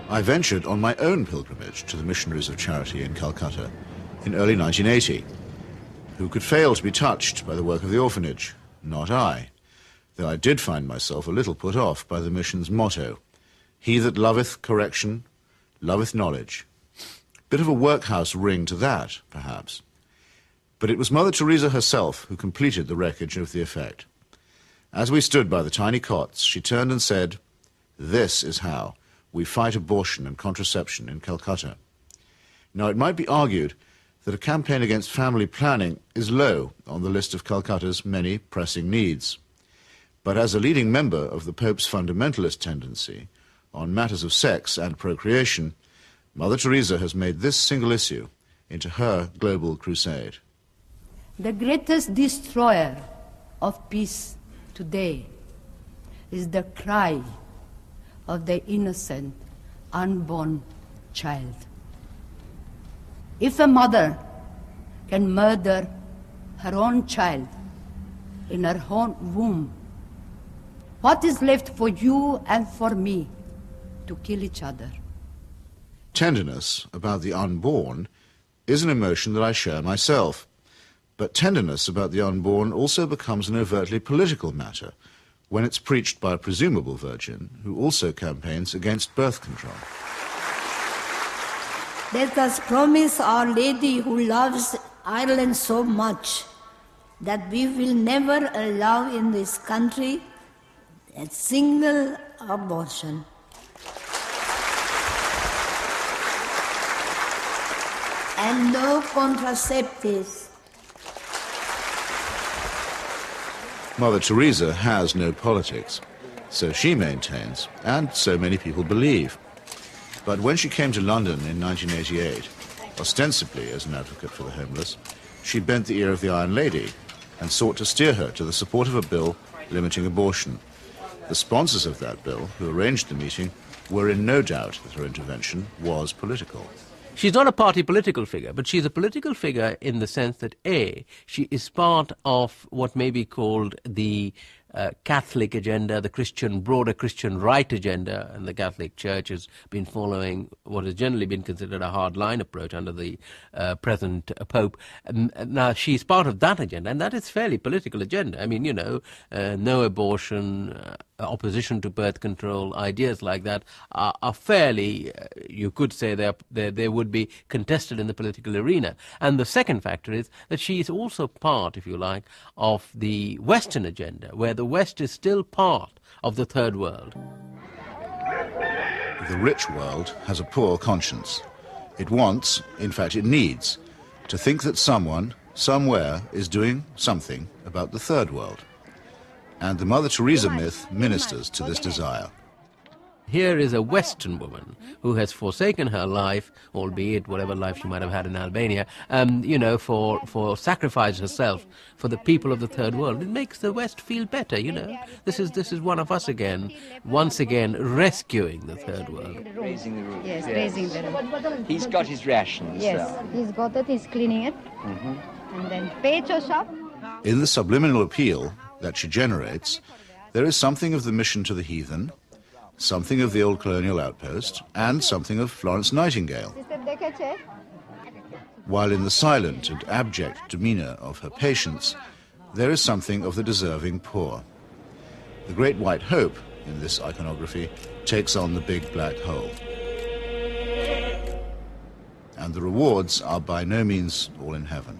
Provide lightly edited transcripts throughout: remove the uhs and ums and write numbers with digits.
I ventured on my own pilgrimage to the Missionaries of Charity in Calcutta in early 1980. Who could fail to be touched by the work of the orphanage? Not I, though I did find myself a little put off by the mission's motto, "He that loveth correction, loveth knowledge." Bit of a workhouse ring to that, perhaps. But it was Mother Teresa herself who completed the wreckage of the effect. As we stood by the tiny cots, she turned and said, "This is how we fight abortion and contraception in Calcutta." Now, it might be argued that a campaign against family planning is low on the list of Calcutta's many pressing needs. But as a leading member of the Pope's fundamentalist tendency on matters of sex and procreation, Mother Teresa has made this single issue into her global crusade. The greatest destroyer of peace today is the cry of the innocent, unborn child. If a mother can murder her own child in her own womb, what is left for you and for me to kill each other? Tenderness about the unborn is an emotion that I share myself. But tenderness about the unborn also becomes an overtly political matter when it's preached by a presumable virgin who also campaigns against birth control. Let us promise Our Lady who loves Ireland so much that we will never allow in this country a single abortion. And no contraceptives. Mother Teresa has no politics, so she maintains, and so many people believe. But when she came to London in 1988, ostensibly as an advocate for the homeless, she bent the ear of the Iron Lady and sought to steer her to the support of a bill limiting abortion. The sponsors of that bill, who arranged the meeting, were in no doubt that her intervention was political. She's not a party political figure, but she's a political figure in the sense that, A, she is part of what may be called the Catholic agenda, the broader Christian right agenda, and the Catholic Church has been following what has generally been considered a hard-line approach under the present Pope. Now, she's part of that agenda, and that is fairly political agenda. I mean, you know, no abortion, opposition to birth control, ideas like that are fairly, you could say they would be contested in the political arena. And the second factor is that she is also part, if you like, of the Western agenda, where the West is still part of the third world. The rich world has a poor conscience. It wants, in fact it needs, to think that someone, somewhere, is doing something about the third world. And the Mother Teresa myth ministers to this desire. Here is a Western woman who has forsaken her life, albeit whatever life she might have had in Albania, you know, for sacrifice herself for the people of the third world. It makes the West feel better, you know. This is one of us again, once again rescuing the third world. Raising the roof. Yes, raising the roof. He's got his rations. Yes, he's got it, he's cleaning it. And then pecho shop. In the subliminal appeal that she generates, there is something of the mission to the heathen, something of the old colonial outpost, and something of Florence Nightingale. While in the silent and abject demeanour of her patients, there is something of the deserving poor. The great white hope in this iconography takes on the big black hole. And the rewards are by no means all in heaven.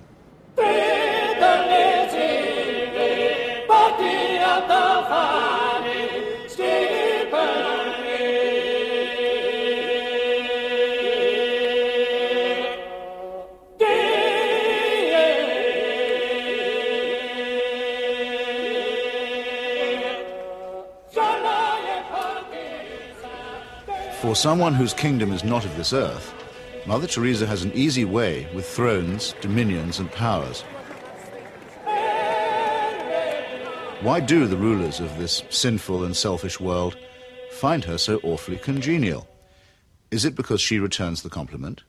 For someone whose kingdom is not of this earth, Mother Teresa has an easy way with thrones, dominions, and powers. Why do the rulers of this sinful and selfish world find her so awfully congenial? Is it because she returns the compliment?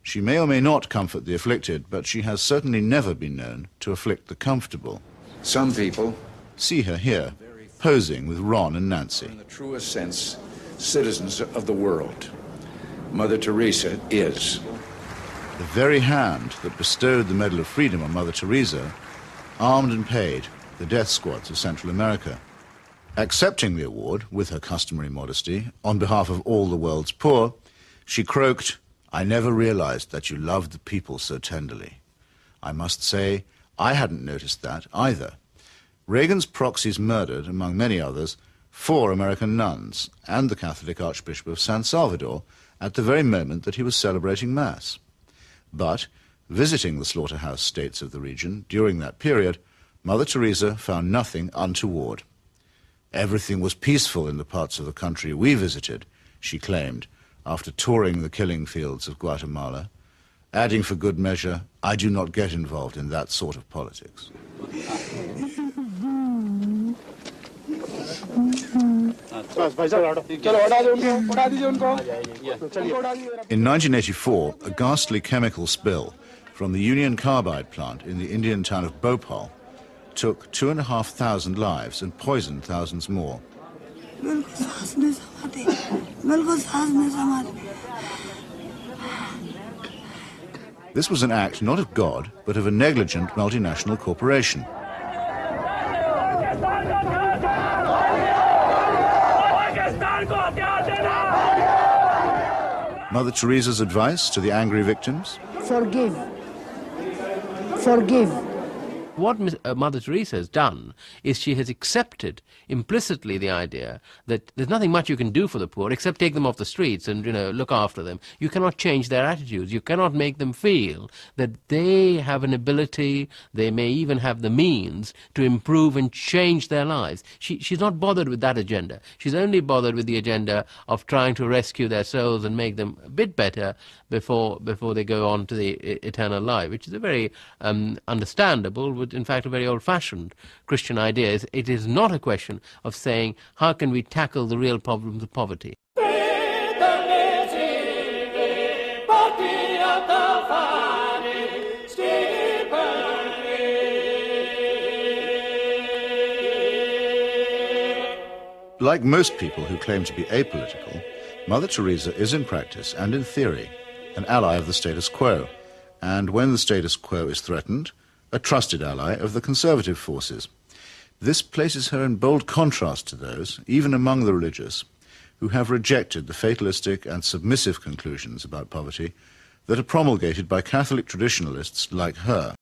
She may or may not comfort the afflicted, but she has certainly never been known to afflict the comfortable. Some people see her here, posing with Ron and Nancy. In the truest sense, citizens of the world. Mother Teresa is. The very hand that bestowed the Medal of Freedom on Mother Teresa armed and paid the death squads of Central America. Accepting the award, with her customary modesty, on behalf of all the world's poor, she croaked, "I never realized that you loved the people so tenderly." I must say, I hadn't noticed that either. Reagan's proxies murdered, among many others, 4 American nuns and the Catholic Archbishop of San Salvador at the very moment that he was celebrating Mass. But, visiting the slaughterhouse states of the region during that period, Mother Teresa found nothing untoward. Everything was peaceful in the parts of the country we visited, she claimed, after touring the killing fields of Guatemala, adding for good measure, "I do not get involved in that sort of politics." In 1984, a ghastly chemical spill from the Union Carbide plant in the Indian town of Bhopal took 2,500 lives and poisoned thousands more. This was an act not of God, but of a negligent multinational corporation. Mother Teresa's advice to the angry victims? Forgive. Forgive. What Mother Teresa has done is she has accepted implicitly the idea that there's nothing much you can do for the poor except take them off the streets and, look after them. You cannot change their attitudes. You cannot make them feel that they have an ability, they may even have the means to improve and change their lives. She's not bothered with that agenda. She's only bothered with the agenda of trying to rescue their souls and make them a bit better before they go on to the eternal life, which is a very understandable, but in fact a very old-fashioned Christian idea. It is not a question of saying, how can we tackle the real problems of poverty? Like most people who claim to be apolitical, Mother Teresa is in practice and in theory an ally of the status quo, and when the status quo is threatened, a trusted ally of the conservative forces. This places her in bold contrast to those, even among the religious, who have rejected the fatalistic and submissive conclusions about poverty that are promulgated by Catholic traditionalists like her.